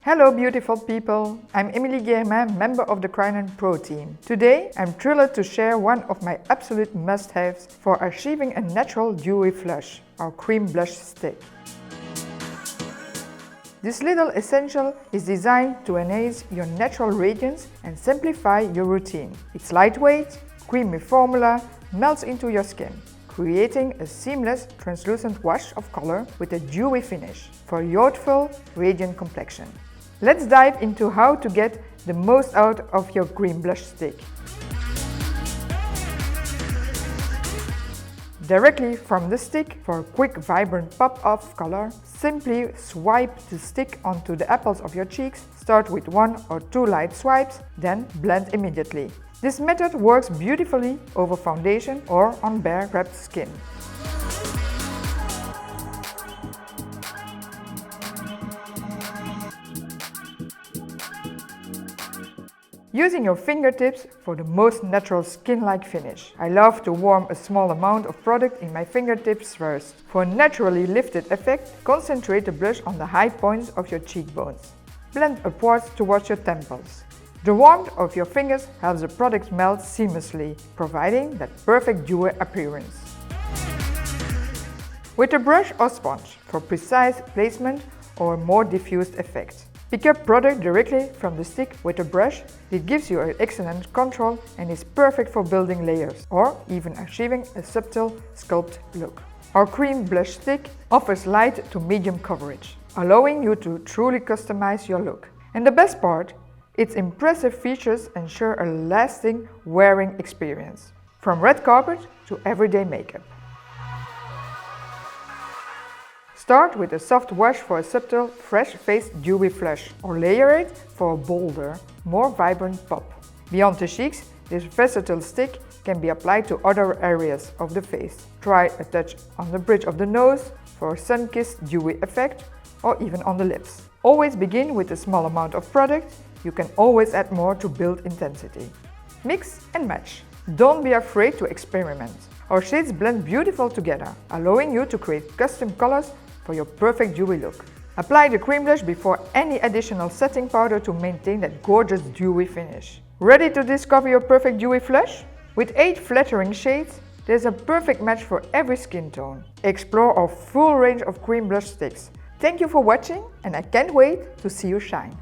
Hello beautiful people, I'm Emilie Guillermin, member of the Kryolan Pro Team. Today I'm thrilled to share one of my absolute must-haves for achieving a natural dewy flush, our cream blush stick. This little essential is designed to enhance your natural radiance and simplify your routine. It's lightweight, creamy formula, melts into your skin, creating a seamless, translucent wash of color with a dewy finish for a youthful, radiant complexion. Let's dive into how to get the most out of your cream blush stick. Directly from the stick, for a quick vibrant pop of color, simply swipe the stick onto the apples of your cheeks. Start with 1 or 2 light swipes, then blend immediately. This method works beautifully over foundation or on bare wrapped skin. Using your fingertips for the most natural skin-like finish. I love to warm a small amount of product in my fingertips first. For a naturally lifted effect, concentrate the blush on the high points of your cheekbones. Blend upwards towards your temples. The warmth of your fingers helps the product melt seamlessly, providing that perfect dewy appearance. With a brush or sponge for precise placement or a more diffused effect. Pick up product directly from the stick with a brush. It gives you an excellent control and is perfect for building layers or even achieving a subtle sculpt look. Our cream blush stick offers light to medium coverage, allowing you to truly customize your look. And the best part, its impressive features ensure a lasting wearing experience, from red carpet to everyday makeup. Start with a soft wash for a subtle, fresh-faced dewy flush, or layer it for a bolder, more vibrant pop. Beyond the cheeks, this versatile stick can be applied to other areas of the face. Try a touch on the bridge of the nose for a sun-kissed dewy effect, or even on the lips. Always begin with a small amount of product. You can always add more to build intensity. Mix and match. Don't be afraid to experiment. Our shades blend beautifully together, allowing you to create custom colors for your perfect dewy look. Apply the cream blush before any additional setting powder to maintain that gorgeous dewy finish. Ready to discover your perfect dewy flush? With 8 flattering shades, there's a perfect match for every skin tone. Explore our full range of cream blush sticks. Thank you for watching, and I can't wait to see you shine.